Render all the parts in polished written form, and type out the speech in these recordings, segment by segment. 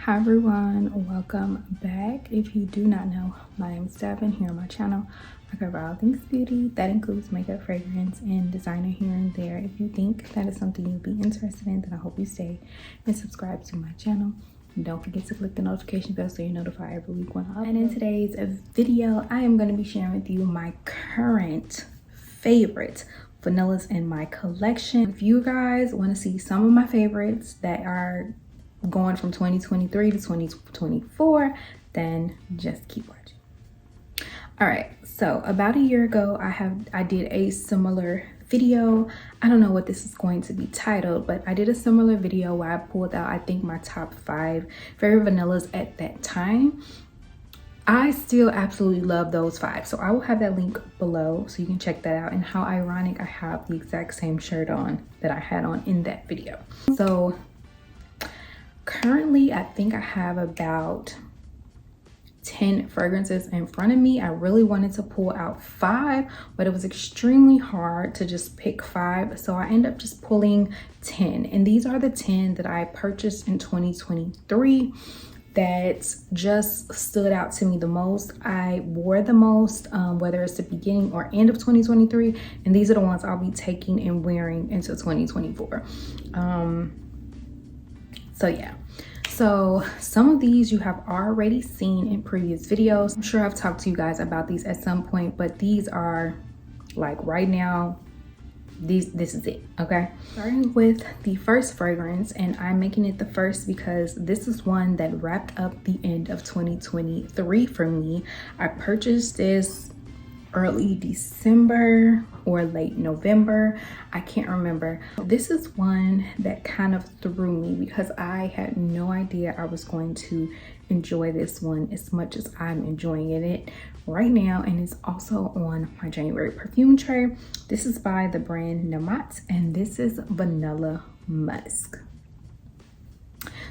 Hi everyone, welcome back. If you do not know, my name is Devon. Here on my channel I cover all things beauty. That includes makeup, fragrance, and designer here and there. If you think that is something you'd be interested in, then I hope you stay and subscribe to my channel. And don't forget to click the notification bell so you're notified every week when I upload. And in today's video, I am going to be sharing with you my current favorite vanillas in my collection. If you guys want to see some of my favorites that are going from 2023 to 2024, then just keep watching. All right, so about a year ago I did a similar video. I don't know what this is going to be titled, but I did a similar video where I pulled out, I think, my top 5 favorite vanillas at that time. I still absolutely love those 5, so I will have that link below so you can check that out. And how ironic, I have the exact same shirt on that I had on in that video. So currently, I think I have about 10 fragrances in front of me. I really wanted to pull out 5, but it was extremely hard to just pick 5. So I ended up just pulling 10. And these are the 10 that I purchased in 2023 that just stood out to me the most. I wore the most, whether it's the beginning or end of 2023. And these are the ones I'll be taking and wearing into 2024. So yeah, so some of these you have already seen in previous videos. I'm sure I've talked to you guys about these at some point, but these are like right now, this is it, okay? Starting with the first fragrance, and I'm making it the first because this is one that wrapped up the end of 2023 for me. I purchased this early December or late November, I can't remember. This is one that kind of threw me because I had no idea I was going to enjoy this one as much as I'm enjoying it right now, and it's also on my January perfume tray. This is by the brand Namat, and this is Vanilla Musk.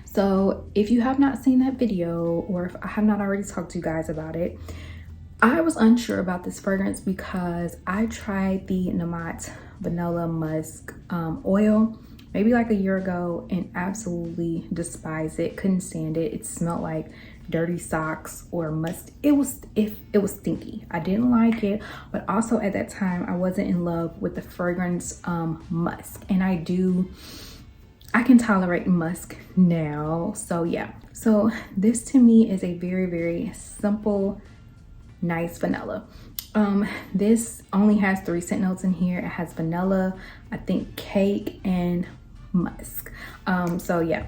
So if you have not seen that video, or if I have not already talked to you guys about it, I was unsure about this fragrance because I tried the Namat Vanilla Musk oil maybe like a year ago and absolutely despised it, couldn't stand it. It smelled like dirty socks or must. It was stinky. I didn't like it, but also at that time I wasn't in love with the fragrance musk, and I can tolerate musk now. So yeah, so this to me is a very, very simple, nice vanilla. This only has 3 scent notes in here. It has vanilla, I think cake, and musk. So yeah,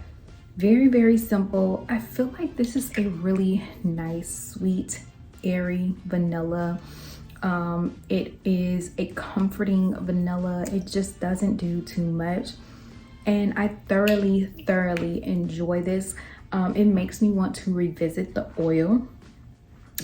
very, very simple. I feel like this is a really nice, sweet, airy vanilla. It is a comforting vanilla. It just doesn't do too much, and I thoroughly enjoy this. It makes me want to revisit the oil,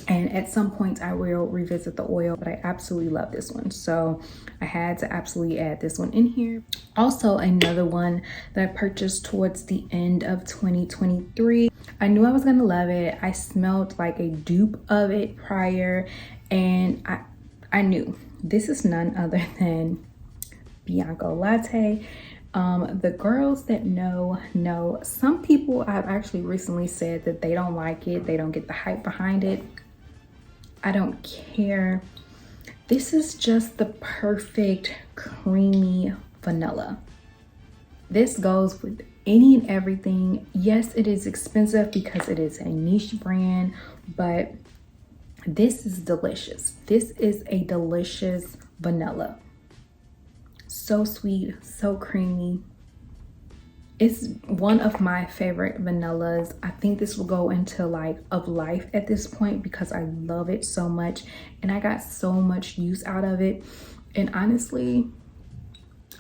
and at some point I will revisit the oil, but I absolutely love this one, so I had to absolutely add this one in here. Also, another one that I purchased towards the end of 2023. I knew I was gonna love it. I smelled like a dupe of it prior, and I knew this is none other than Biano Latte. The girls that know. Some people have actually recently said that they don't like it, they don't get the hype behind it. I don't care. This is just the perfect creamy vanilla. This goes with any and everything. Yes, it is expensive because it is a niche brand, but this is delicious. This is a delicious vanilla. So sweet, so creamy. It's one of my favorite vanillas. I think this will go into like of life at this point because I love it so much and I got so much use out of it. And honestly,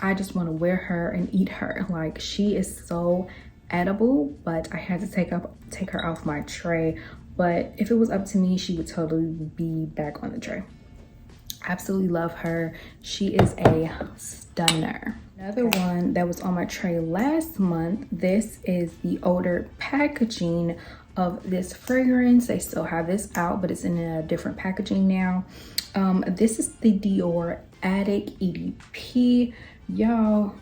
I just want to wear her and eat her. Like, she is so edible, but I had to take her off my tray. But if it was up to me, she would totally be back on the tray. Absolutely love her. She is a stunner. Another one that was on my tray last month, this is the older packaging of this fragrance. They still have this out, but it's in a different packaging now. This is the Dior EDP. Y'all,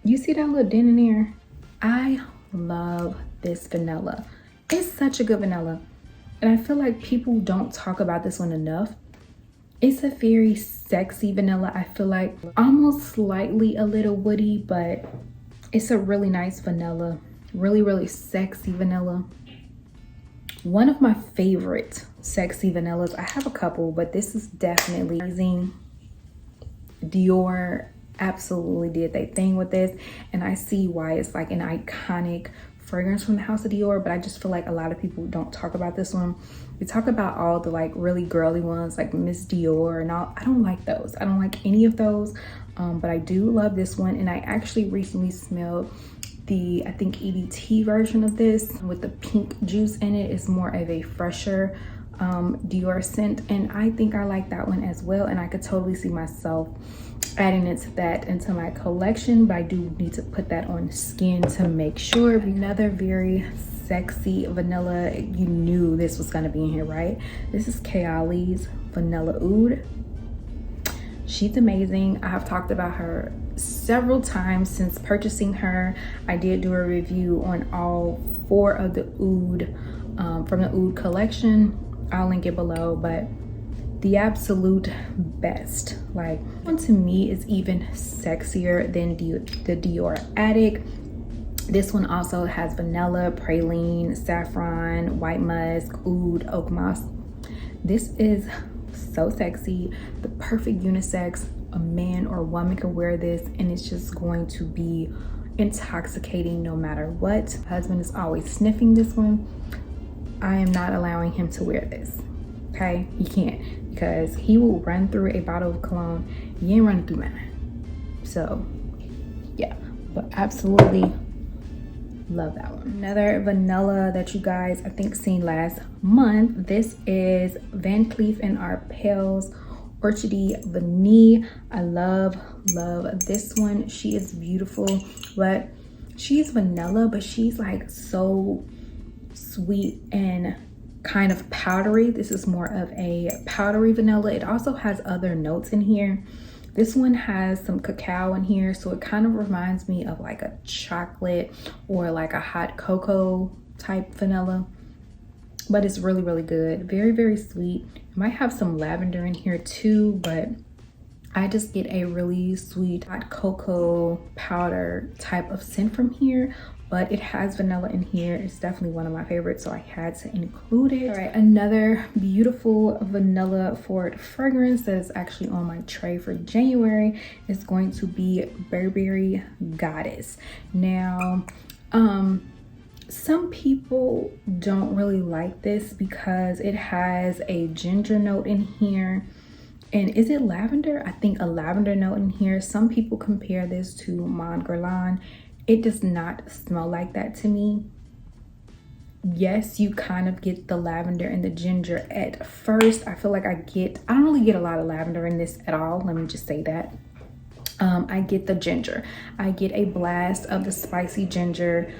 you see that little dent in there? I love this vanilla. It's such a good vanilla. And I feel like people don't talk about this one enough. It's a very sexy vanilla. I feel like almost slightly a little woody, but it's a really nice vanilla. Really, really sexy vanilla. One of my favorite sexy vanillas. I have a couple, but this is definitely amazing. Dior absolutely did their thing with this, and I see why it's like an iconic fragrance from the house of Dior, but I just feel like a lot of people don't talk about this one. We talk about all the like really girly ones like Miss Dior and all. I don't like those. I don't like any of those, but I do love this one. And I actually recently smelled the, I think, EDT version of this with the pink juice in it. It's more of a fresher Dior scent, and I think I like that one as well, and I could totally see myself adding into my collection, but I do need to put that on skin to make sure. Another very sexy vanilla, you knew this was going to be in here, right? This is Kayali's Vanilla Oud. She's amazing. I have talked about her several times since purchasing her. I did do a review on all 4 of the Oud from the Oud collection. I'll link it below, but the absolute best. Like, one to me is even sexier than the Dior Addict. This one also has vanilla, praline, saffron, white musk, oud, oak moss. This is so sexy, the perfect unisex. A man or woman can wear this and it's just going to be intoxicating no matter what. My husband is always sniffing this one. I am not allowing him to wear this, okay? He can't, because he will run through a bottle of cologne. You ain't running through mine. So yeah, but absolutely love that one. Another vanilla that you guys I think seen last month. This is Van Cleef and Arpels Orchidee Vanille. I love this one. She is beautiful, but she's vanilla, but she's like so sweet and kind of powdery. This is more of a powdery vanilla. It also has other notes in here. This one has some cacao in here, so it kind of reminds me of like a chocolate or like a hot cocoa type vanilla, but it's really, really good. Very, very sweet. It might have some lavender in here too, but I just get a really sweet hot cocoa powder type of scent from here, but it has vanilla in here. It's definitely one of my favorites, so I had to include it. All right, another beautiful vanilla forward fragrance that is actually on my tray for January is going to be Burberry Goddess. Now, some people don't really like this because it has a ginger note in here. And is it lavender? I think a lavender note in here. Some people compare this to Mon Guerlain. It does not smell like that to me. Yes, you kind of get the lavender and the ginger at first. I feel like I don't really get a lot of lavender in this at all. Let me just say that. I get the ginger. I get a blast of the spicy ginger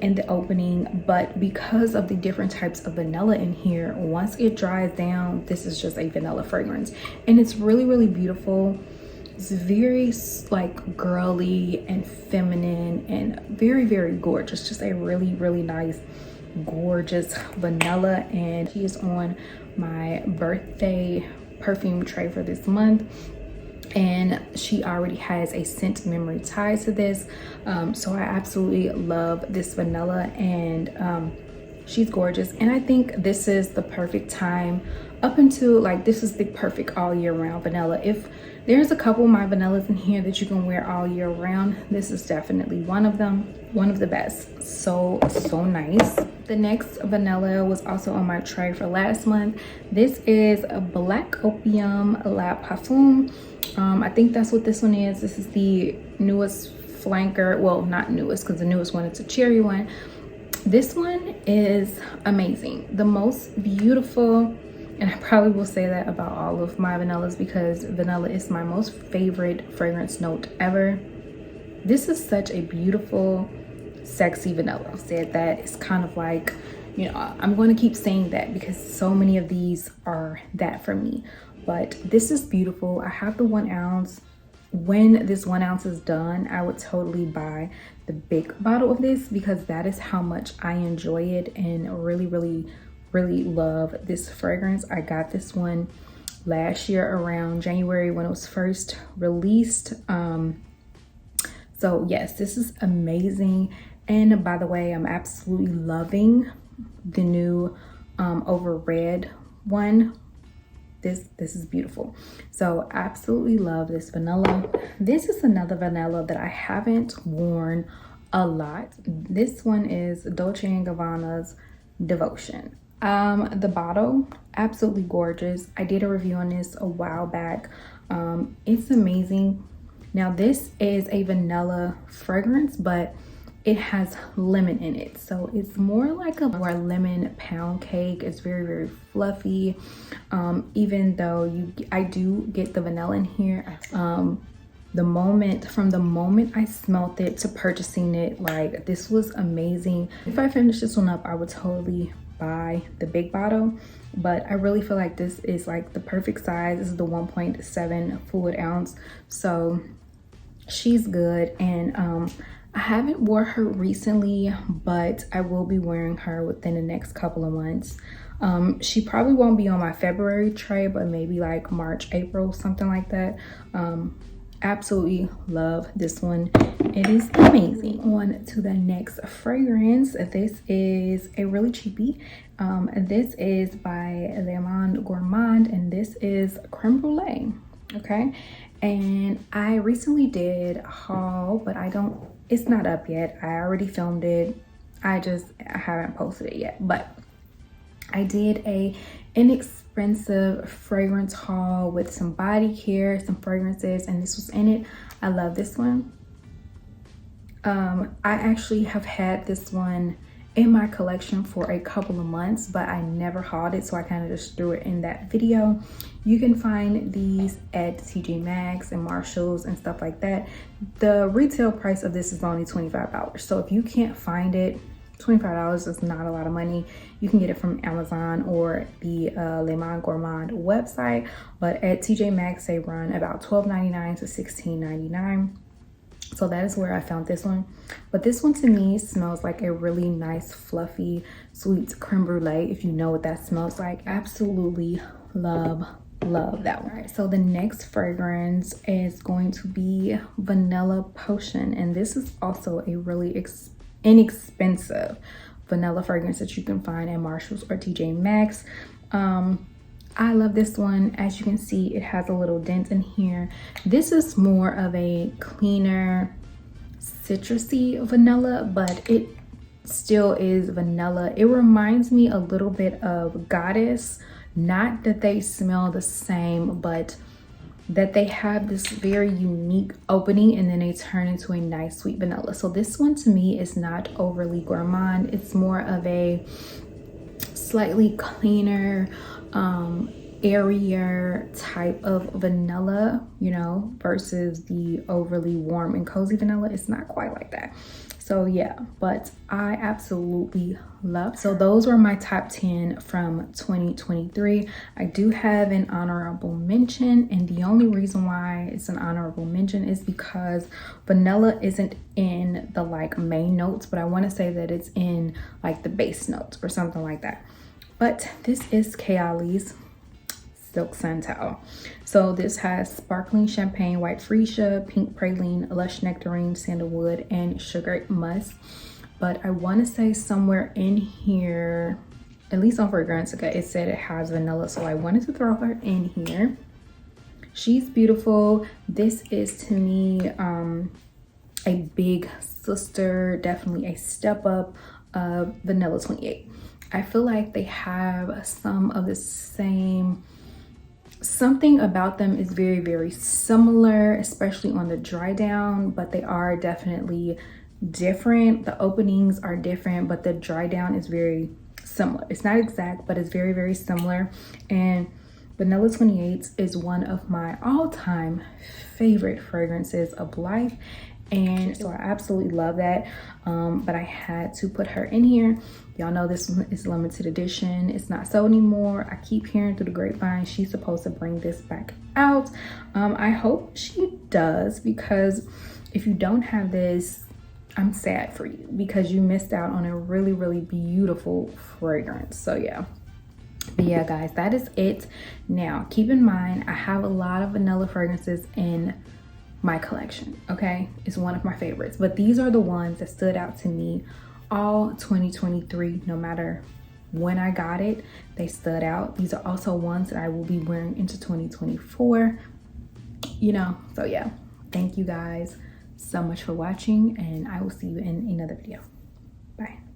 in the opening, but because of the different types of vanilla in here, once it dries down, this is just a vanilla fragrance, and it's really, really beautiful. It's very like girly and feminine and very, very gorgeous. Just a really, really nice, gorgeous vanilla, and she is on my birthday perfume tray for this month. And she already has a scent memory tied to this, so I absolutely love this vanilla, and she's gorgeous. And I think this is the perfect time up until like this is the perfect all year round vanilla. If there's a couple of my vanillas in here that you can wear all year round, this is definitely one of them, one of the best. So nice. The next vanilla was also on my tray for last month. This is a Black Opium La Parfum. I think that's what this one is. This is the newest flanker. Well, not newest, because the newest one is a cherry one. This one is amazing. The most beautiful, and I probably will say that about all of my vanillas because vanilla is my most favorite fragrance note ever. This is such a beautiful, sexy vanilla. I've said that. It's kind of like, you know, I'm going to keep saying that because so many of these are that for me. But this is beautiful. I have the 1 ounce. when this 1 ounce is done, I would totally buy the big bottle of this because that is how much I enjoy it and really love this fragrance. I got this one last year around January when it was first released. So yes, this is amazing. And by the way, I'm absolutely loving the new over red one. This is beautiful. So absolutely love this vanilla. This is another vanilla that I haven't worn a lot. This one is Dolce & Gabbana's Devotion. The bottle, absolutely gorgeous. I did a review on this a while back. It's amazing. Now this is a vanilla fragrance, but it has lemon in it, so it's more like a more lemon pound cake. It's very fluffy. Even though I do get the vanilla in here. From the moment I smelled it to purchasing it, like, this was amazing. If I finish this one up, I would totally buy the big bottle, but I really feel like this is like the perfect size. This is the 1.7 fluid ounce, so she's good. And I haven't wore her recently, but I will be wearing her within the next couple of months. She probably won't be on my February tray, but maybe like March, April, something like that. Absolutely love this one. It is amazing. On to the next fragrance. This is a really cheapie. This is by Le Monde Gourmand, and this is Creme Brule. Okay, and I recently did a haul, but it's not up yet. I already filmed it. I haven't posted it yet, but I did a inexpensive fragrance haul with some body care, some fragrances, and this was in it. I love this one. I actually have had this one in my collection for a couple of months, but I never hauled it, so I kind of just threw it in that video. You can find these at TJ Maxx and Marshalls and stuff like that. The retail price of this is only $25, so if you can't find it, $25 is not a lot of money. You can get it from Amazon or the Le Monde Gourmand website, but at TJ Maxx they run about $12.99 to $16.99. So that is where I found this one. But this one to me smells like a really nice, fluffy, sweet creme brulee, if you know what that smells like. Absolutely love that one. All right, so the next fragrance is going to be Vanilla Potion, and this is also a really inexpensive vanilla fragrance that you can find at Marshalls or TJ Maxx. I love this one. As you can see, it has a little dent in here. This is more of a cleaner, citrusy vanilla, but it still is vanilla. It reminds me a little bit of Goddess. Not that they smell the same, but that they have this very unique opening and then they turn into a nice sweet vanilla. So this one to me is not overly gourmand. It's more of a slightly cleaner, airier type of vanilla, you know, versus the overly warm and cozy vanilla. It's not quite like that. So yeah, but I absolutely love. So those were my top 10 from 2023. I do have an honorable mention, and the only reason why it's an honorable mention is because vanilla isn't in the like main notes, but I want to say that it's in like the base notes or something like that. But this is Kayali's Silk Santal. So this has sparkling champagne, white freesia, pink praline, lush nectarine, sandalwood, and sugared musk. But I want to say somewhere in here, at least on Fragrantica, it said it has vanilla, so I wanted to throw her in here. She's beautiful. This is to me a big sister, definitely a step up of Vanilla 28. I feel like they have some of the same, something about them is very, very similar, especially on the dry down, but they are definitely different. The openings are different, but the dry down is very similar. It's not exact, but it's very, very similar. And Vanilla 28 is one of my all-time favorite fragrances of life. And so I absolutely love that. But I had to put her in here. Y'all know this one is limited edition. It's not sold anymore. I keep hearing through the grapevine she's supposed to bring this back out. I hope she does, because if you don't have this, I'm sad for you, because you missed out on a really, really beautiful fragrance. So yeah. But yeah, guys, that is it. Now, keep in mind, I have a lot of vanilla fragrances in my collection, okay? It's one of my favorites, but these are the ones that stood out to me all 2023. No matter when I got it, they stood out. These are also ones that I will be wearing into 2024, you know. So yeah, thank you guys so much for watching, and I will see you in another video. Bye.